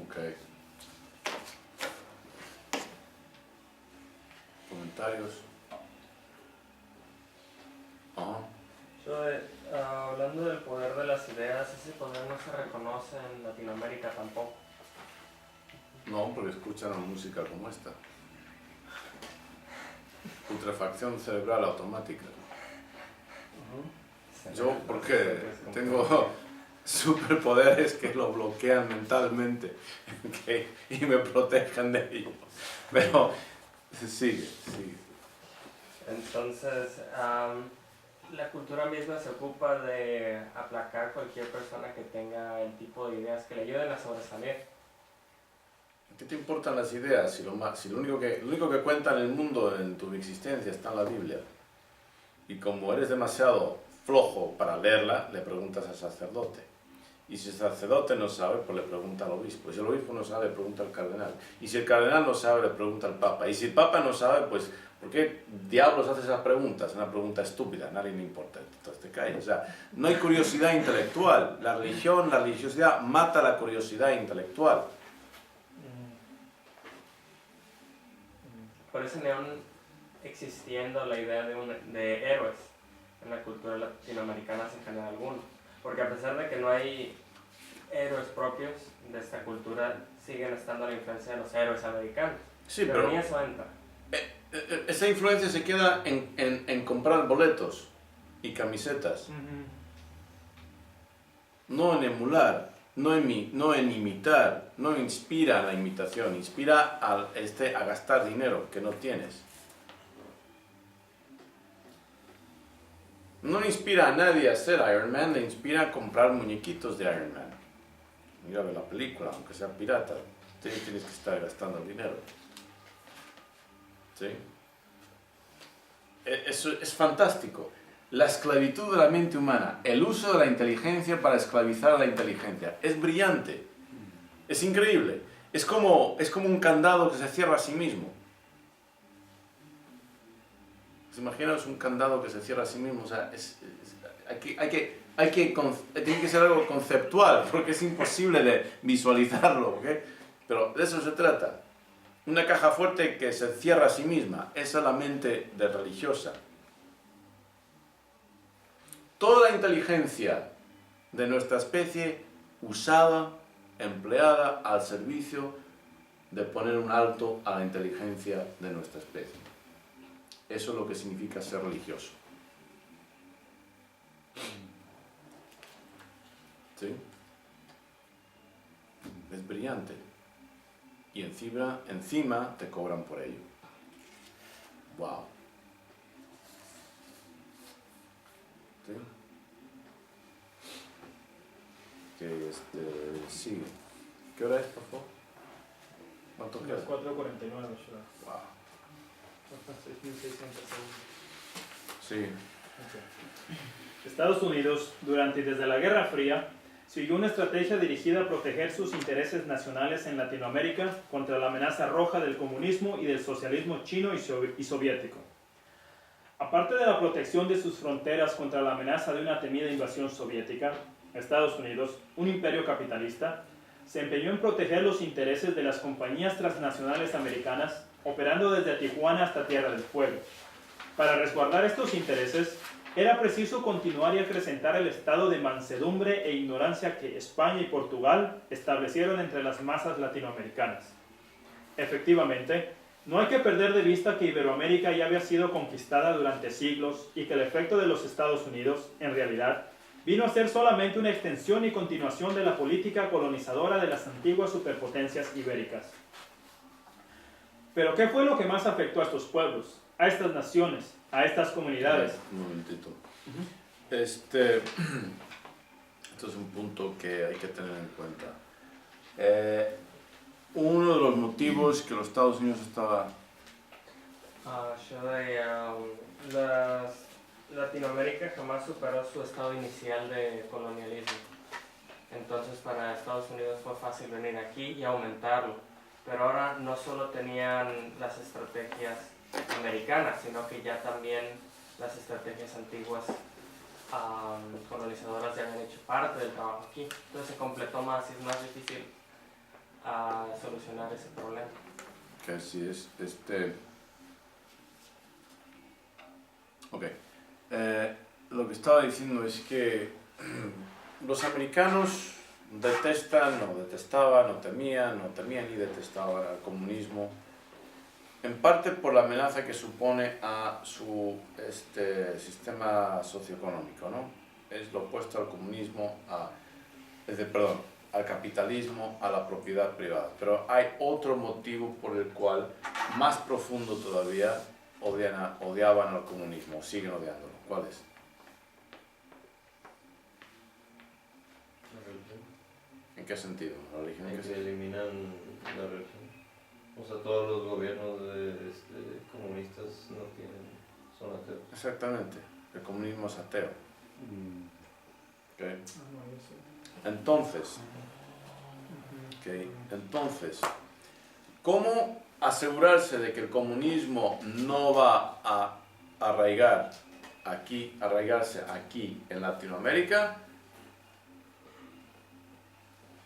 Ok. ¿Comentarios? Ajá. Hablando del poder de las ideas, ese poder no se reconoce en Latinoamérica tampoco. No, porque escuchan música como esta. Putrefacción cerebral automática. Yo, porque tengo superpoderes que lo bloquean mentalmente y me protejan de ello. Pero sigue. Entonces, la cultura misma se ocupa de aplacar cualquier persona que tenga el tipo de ideas que le ayuden a sobresalir. ¿Qué te importan las ideas si lo único que cuenta en el mundo, en tu existencia, está en la Biblia? Y como eres demasiado flojo para leerla, le preguntas al sacerdote. Y si el sacerdote no sabe, pues le pregunta al obispo. Y si el obispo no sabe, le pregunta al cardenal. Y si el cardenal no sabe, le pregunta al papa. Y si el papa no sabe, pues ¿por qué diablos haces esas preguntas? Es una pregunta estúpida, a nadie le importa. Entonces te calles. O sea, no hay curiosidad intelectual. La religiosidad mata la curiosidad intelectual. Por eso ni aún existiendo la idea de héroes en la cultura latinoamericana sin generar alguno. Porque a pesar de que no hay héroes propios de esta cultura, siguen estando a la influencia de los héroes americanos. Sí, pero ni eso entra. Esa influencia se queda en comprar boletos y camisetas. No en emular, no en imitar, no inspira a la imitación, inspira a gastar dinero que no tienes. No inspira a nadie a ser Iron Man, le inspira a comprar muñequitos de Iron Man. Mira la película, aunque sea pirata, tienes que estar gastando el dinero. ¿Sí? Eso es fantástico. La esclavitud de la mente humana, el uso de la inteligencia para esclavizar a la inteligencia, es brillante, es increíble. Es como un candado que se cierra a sí mismo. Imaginaos un candado que se cierra a sí mismo, o sea, tiene que ser algo conceptual, porque es imposible de visualizarlo, ¿ok? Pero de eso se trata. Una caja fuerte que se cierra a sí misma, esa es la mente de religiosa. Toda la inteligencia de nuestra especie usada, empleada al servicio de poner un alto a la inteligencia de nuestra especie. Eso es lo que significa ser religioso. ¿Sí? Es brillante. Y encima te cobran por ello. ¡Wow! ¿Sí? Que sigue. ¿Qué hora es, por favor? ¿Cuánto queda? Las 4:49, ¡Wow! 6.600 segundos. Sí. Okay. Estados Unidos, durante y desde la Guerra Fría, siguió una estrategia dirigida a proteger sus intereses nacionales en Latinoamérica contra la amenaza roja del comunismo y del socialismo chino y soviético. Aparte de la protección de sus fronteras contra la amenaza de una temida invasión soviética, Estados Unidos, un imperio capitalista, se empeñó en proteger los intereses de las compañías transnacionales americanas operando desde Tijuana hasta Tierra del Fuego. Para resguardar estos intereses, era preciso continuar y acrecentar el estado de mansedumbre e ignorancia que España y Portugal establecieron entre las masas latinoamericanas. Efectivamente, no hay que perder de vista que Iberoamérica ya había sido conquistada durante siglos y que el efecto de los Estados Unidos, en realidad, vino a ser solamente una extensión y continuación de la política colonizadora de las antiguas superpotencias ibéricas. Pero ¿qué fue lo que más afectó a estos pueblos, a estas naciones, a estas comunidades? Un momentito. Esto es un punto que hay que tener en cuenta. Uno de los motivos que los Estados Unidos estaba... Latinoamérica jamás superó su estado inicial de colonialismo. Entonces para Estados Unidos fue fácil venir aquí y aumentarlo. Pero ahora no solo tenían las estrategias americanas, sino que ya también las estrategias antiguas colonizadoras ya habían hecho parte del trabajo aquí. Entonces se completó más y es más difícil solucionar ese problema. Que así es. Ok. Lo que estaba diciendo es que los americanos detestaban y detestaban al comunismo, en parte por la amenaza que supone a su sistema socioeconómico, ¿no? Es lo opuesto al comunismo, al capitalismo, a la propiedad privada. Pero hay otro motivo por el cual, más profundo todavía, odiaban al comunismo, siguen odiándolo. ¿Cuál es? La religión. ¿En qué sentido? ¿La religión? En que eliminan la religión. O sea, todos los gobiernos comunistas son ateos. Exactamente, el comunismo es ateo. Mm. ¿Okay? Entonces, ¿cómo asegurarse de que el comunismo no va a arraigarse aquí en Latinoamérica?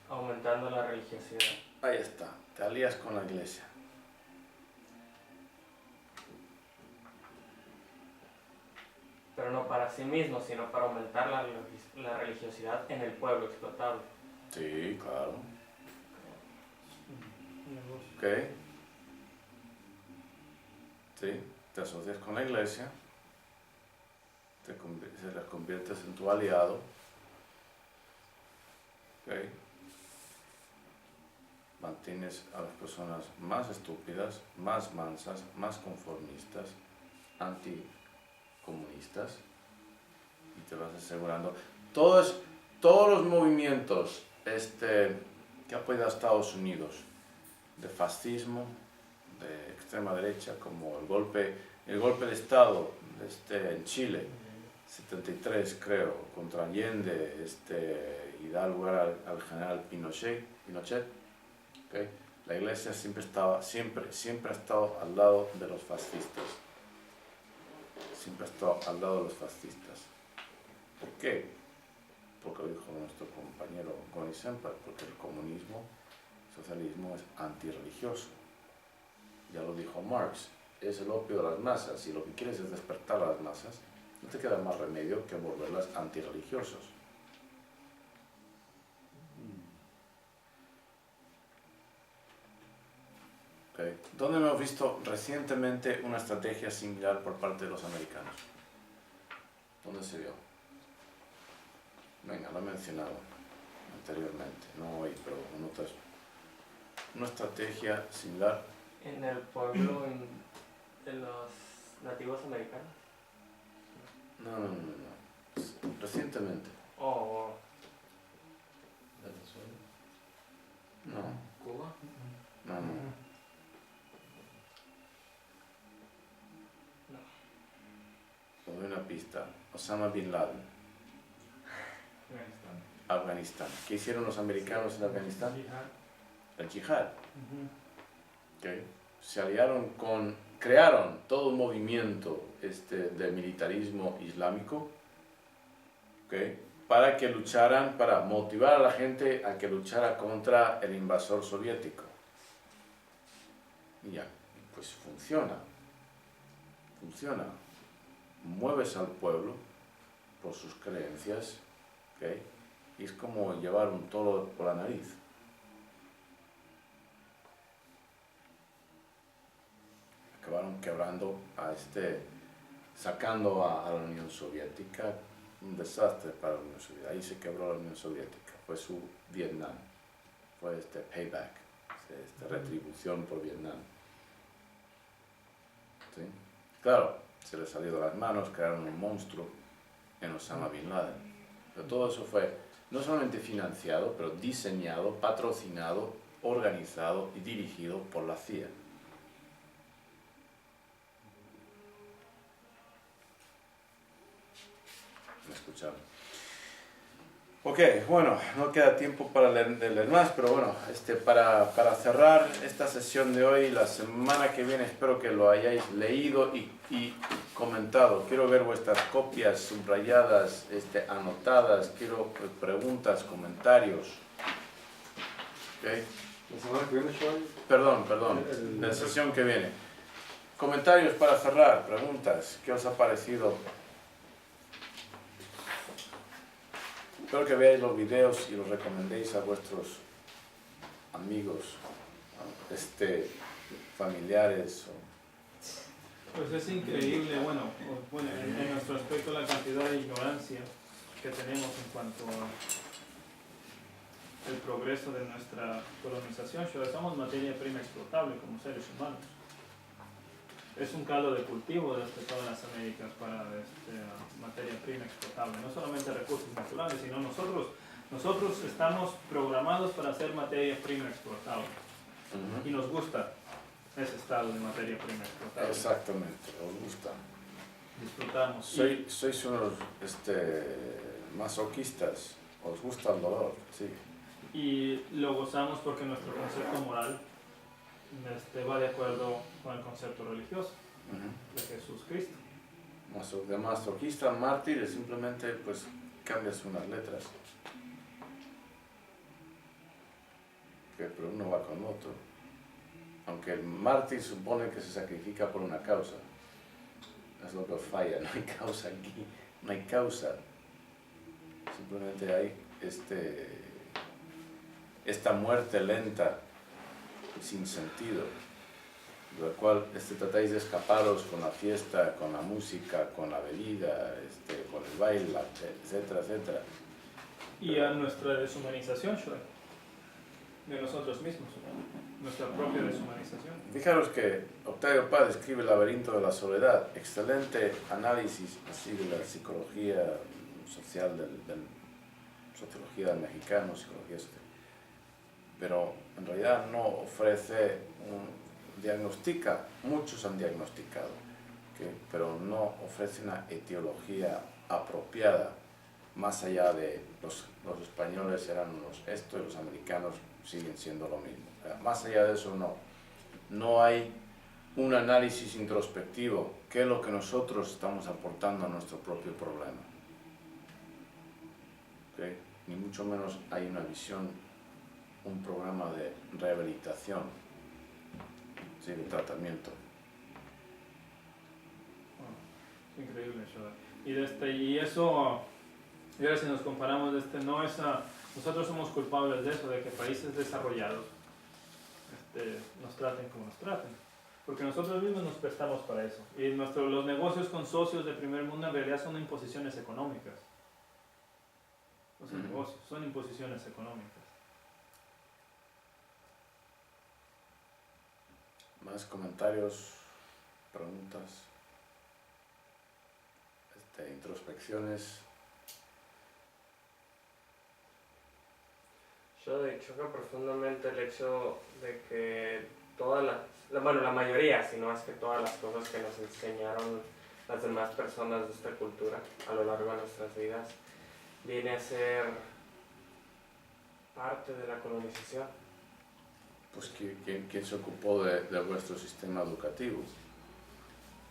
Aumentando la religiosidad. Ahí está, te alías con la iglesia. Pero no para sí mismo, sino para aumentar la religiosidad en el pueblo explotable. Sí, claro. Ok. Sí, te asocias con la iglesia, se la conviertes en tu aliado. Ok. Mantienes a las personas más estúpidas, más mansas, más conformistas, anticomunistas, y te vas asegurando. Todos los movimientos que apoyan a Estados Unidos, de fascismo, de extrema derecha, como el golpe de Estado en Chile, 73 creo, contra Allende, y da lugar al general Pinochet. ¿Okay? La iglesia siempre ha estado al lado de los fascistas. Siempre ha estado al lado de los fascistas. ¿Por qué? Porque lo dijo nuestro compañero Goni Semper, porque el comunismo, el socialismo es antirreligioso. Ya lo dijo Marx, es el opio de las masas, y lo que quieres es despertar a las masas, no te queda más remedio que volverlas antirreligiosos. Okay. ¿Dónde hemos visto recientemente una estrategia similar por parte de los americanos? ¿Dónde se vio? Venga, lo he mencionado anteriormente, no hoy, pero en otras. Una estrategia similar. En el pueblo de los nativos americanos. No. Recientemente. Oh, Venezuela. No. Cuba. No. Os doy una pista. Osama Bin Laden. Afganistán. ¿Qué hicieron los americanos en Afganistán? El yihad. Okay. Se aliaron crearon todo un movimiento de militarismo islámico, okay, para motivar a la gente a que luchara contra el invasor soviético. Y ya, pues funciona. mueves al pueblo por sus creencias, ¿ok? Y es como llevar un toro por la nariz. Acabaron quebrando sacando a la Unión Soviética, un desastre para la Unión Soviética. Ahí se quebró la Unión Soviética, fue su Vietnam, fue payback, retribución por Vietnam. ¿Sí? Claro, se les salió de las manos, crearon un monstruo en Osama Bin Laden. Pero todo eso fue no solamente financiado, pero diseñado, patrocinado, organizado y dirigido por la CIA. ¿Me escucharon? Ok, bueno, no queda tiempo para leer más, pero bueno, para cerrar esta sesión de hoy, la semana que viene espero que lo hayáis leído y comentado. Quiero ver vuestras copias subrayadas, anotadas, quiero preguntas, comentarios. Okay. La semana que viene, Shoy. Perdón, la sesión que viene. Comentarios para cerrar, preguntas, ¿qué os ha parecido? Espero que veáis los videos y los recomendéis a vuestros amigos, familiares. Pues es increíble, bueno, en nuestro aspecto, la cantidad de ignorancia que tenemos en cuanto al progreso de nuestra colonización. Somos materia prima explotable como seres humanos. Es un caldo de cultivo desde todas las Américas para materia prima explotable. No solamente recursos naturales, sino nosotros estamos programados para hacer materia prima explotable. Y nos gusta ese estado de materia prima explotable. Exactamente, os gusta. Disfrutamos. Sois unos masoquistas, os gusta el dolor, sí. Y lo gozamos porque nuestro concepto moral va de acuerdo con el concepto religioso de Jesús Cristo. De masoquista, mártir, es simplemente pues cambias unas letras. Pero uno va con otro. Aunque el mártir supone que se sacrifica por una causa. Es lo que os falla, no hay causa aquí, no hay causa. Simplemente hay esta muerte lenta, sin sentido, de la cual tratáis de escaparos con la fiesta, con la música, con la bebida, con el baile, etcétera, etcétera. Y a nuestra deshumanización, de nosotros mismos, nuestra propia deshumanización. Fijaros que Octavio Paz escribe El laberinto de la soledad, excelente análisis así de la psicología social, sociología del mexicano, psicología social. Pero en realidad no ofrece, diagnostica, muchos han diagnosticado, pero no ofrece una etiología apropiada, más allá de los españoles eran esto y los americanos siguen siendo lo mismo. Más allá de eso no hay un análisis introspectivo, qué es lo que nosotros estamos aportando a nuestro propio problema. ¿Okay? Ni mucho menos hay una visión, un programa de rehabilitación, ¿sí? De tratamiento. Oh, increíble, y eso, y ahora si nos comparamos nosotros somos culpables de eso, de que países desarrollados nos traten como nos traten, porque nosotros mismos nos prestamos para eso, y los negocios con socios de primer mundo en realidad son imposiciones económicas. Los negocios son imposiciones económicas. Más comentarios, preguntas, introspecciones. Yo choca profundamente el hecho de que la mayoría, si no es que todas las cosas que nos enseñaron las demás personas de esta cultura a lo largo de nuestras vidas, viene a ser parte de la colonización. Pues ¿quién se ocupó de vuestro sistema educativo?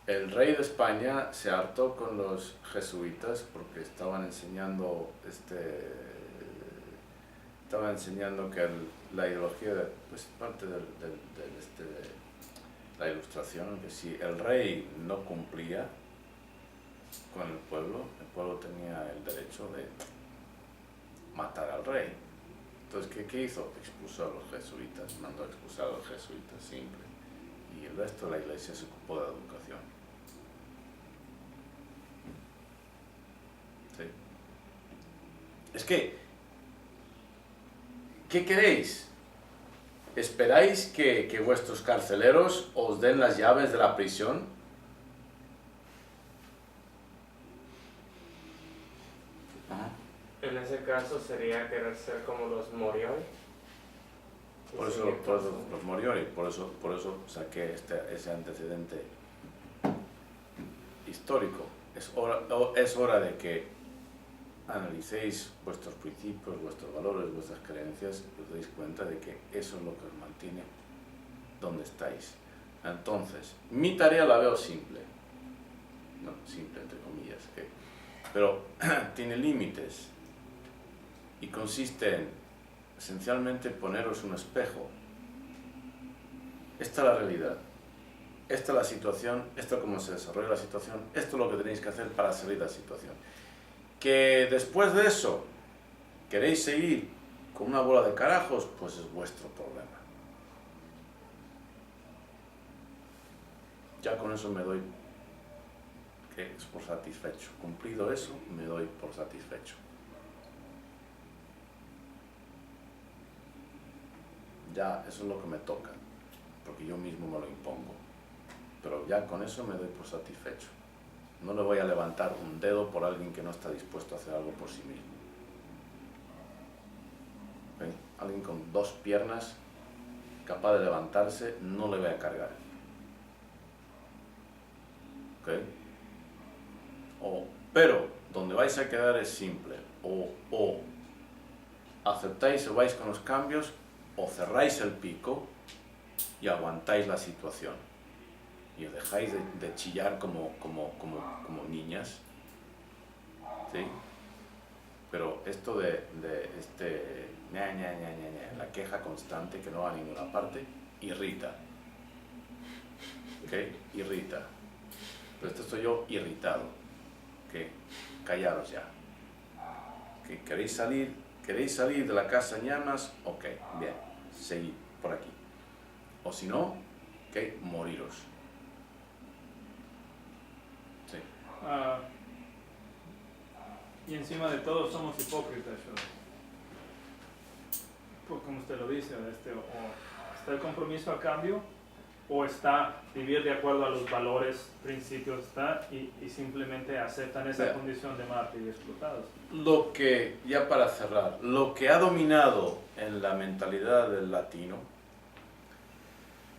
El rey de España se hartó con los jesuitas porque estaban enseñando que la ideología, pues parte de la ilustración, que si el rey no cumplía, con el pueblo tenía el derecho de matar al rey. Entonces, ¿qué hizo? Expulsó a los jesuitas, mandó a expulsar a los jesuitas, simple. Y el resto de la iglesia se ocupó de la educación. ¿Sí? Es que, ¿qué queréis? ¿Esperáis que vuestros carceleros os den las llaves de la prisión? En ese caso sería querer ser como los Moriori. Por eso los Moriori, por eso saqué ese antecedente histórico. Es hora de que analicéis vuestros principios, vuestros valores, vuestras creencias y os deis cuenta de que eso es lo que os mantiene donde estáis. Entonces, mi tarea la veo simple. No, simple entre comillas, pero tiene límites y consiste en esencialmente poneros un espejo. Esta es la realidad, esta es la situación, esto es cómo se desarrolla la situación, esto es lo que tenéis que hacer para salir de la situación. Que después de eso queréis seguir con una bola de carajos, pues es vuestro problema. Ya con eso me doy por satisfecho. Cumplido eso, me doy por satisfecho. Ya, eso es lo que me toca, porque yo mismo me lo impongo. Pero ya con eso me doy por satisfecho. No le voy a levantar un dedo por alguien que no está dispuesto a hacer algo por sí mismo. ¿Ven? Alguien con 2 piernas, capaz de levantarse, no le voy a cargar. ¿Ok? Pero donde vais a quedar es simple. O aceptáis o vais con los cambios, o cerráis el pico y aguantáis la situación. Y os dejáis de chillar como niñas. ¿Sí? Pero esto de la queja constante que no va a ninguna parte, irrita. ¿Ok? Irrita. Pero esto estoy yo irritado. ¿Ok? Callaros ya. ¿Ok? ¿Queréis salir de la casa en llamas? Ok, bien. Seguid por aquí. O si no, ok, moriros. Sí. Y encima de todo somos hipócritas. Pues como usted lo dice, o está el compromiso a cambio, o está vivir de acuerdo a los valores, principios, y simplemente aceptan esa condición de mártir y explotados. Lo que, ya para cerrar, lo que ha dominado en la mentalidad del latino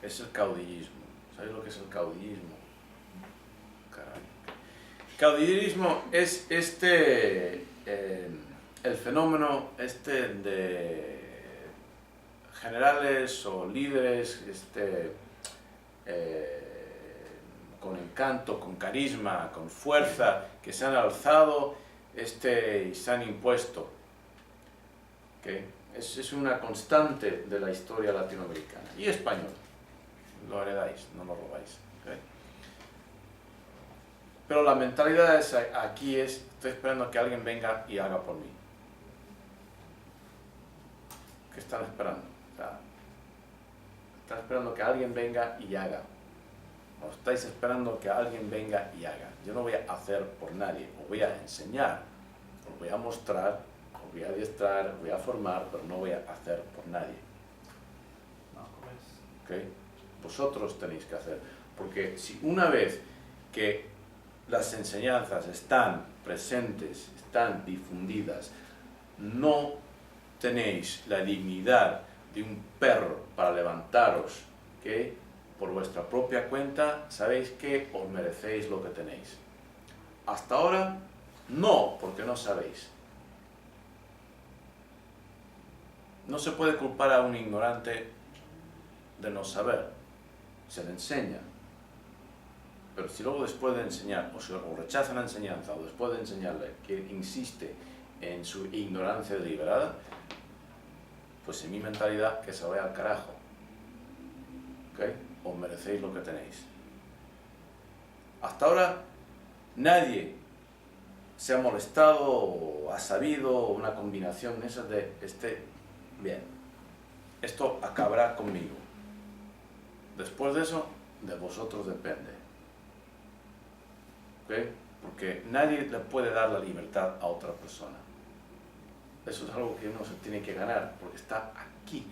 es el caudillismo. ¿Sabéis lo que es el caudillismo? Caray. Caudillismo es el fenómeno de generales o líderes con encanto, con carisma, con fuerza, que se han alzado y se han impuesto. ¿Okay? Es una constante de la historia latinoamericana y española. Lo heredáis, no lo robáis. ¿Okay? Pero la mentalidad aquí estoy esperando a que alguien venga y haga por mí. ¿Qué están esperando? O sea, están esperando que alguien venga y haga. O estáis esperando que alguien venga y haga. Yo no voy a hacer por nadie, os voy a enseñar, os voy a mostrar, os voy a adiestrar, os voy a formar, pero no voy a hacer por nadie. ¿Okay? Vosotros tenéis que hacer. Porque si una vez que las enseñanzas están presentes, están difundidas, no tenéis la dignidad de un perro para levantaros, ¿okay? Por vuestra propia cuenta, sabéis que os merecéis lo que tenéis. Hasta ahora, no, porque no sabéis. No se puede culpar a un ignorante de no saber. Se le enseña. Pero si luego después de enseñar, o rechaza la enseñanza, o después de enseñarle que insiste en su ignorancia deliberada, pues en mi mentalidad que se vaya al carajo. ¿Ok? Os merecéis lo que tenéis. Hasta ahora nadie se ha molestado o ha sabido, o una combinación esa de bien, esto acabará conmigo. Después de eso, de vosotros depende. ¿Ok? Porque nadie le puede dar la libertad a otra persona. Eso es algo que uno se tiene que ganar, porque está aquí.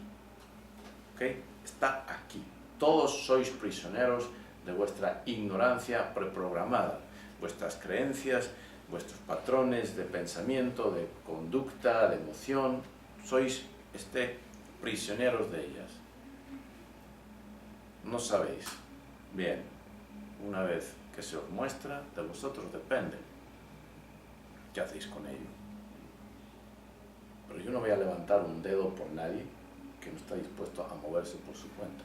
¿Ok? Está aquí. Todos sois prisioneros de vuestra ignorancia preprogramada, vuestras creencias, vuestros patrones de pensamiento, de conducta, de emoción. Sois prisioneros de ellas. No sabéis. Bien, una vez que se os muestra, de vosotros depende. ¿Qué hacéis con ello? Pero yo no voy a levantar un dedo por nadie que no está dispuesto a moverse por su cuenta.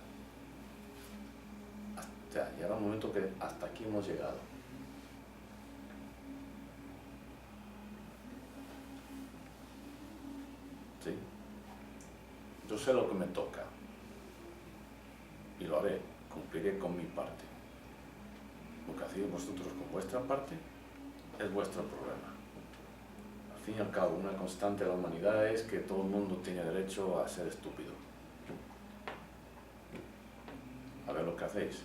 O sea, llega un momento que hasta aquí hemos llegado. ¿Sí? Yo sé lo que me toca y lo haré, cumpliré con mi parte. Lo que hacéis vosotros con vuestra parte es vuestro problema. Al fin y al cabo, una constante de la humanidad es que todo el mundo tiene derecho a ser estúpido. A ver lo que hacéis.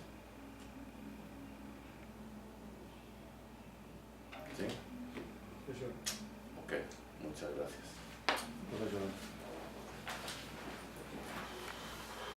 ¿Sí? Sí, sí. Ok, muchas gracias. Profesor.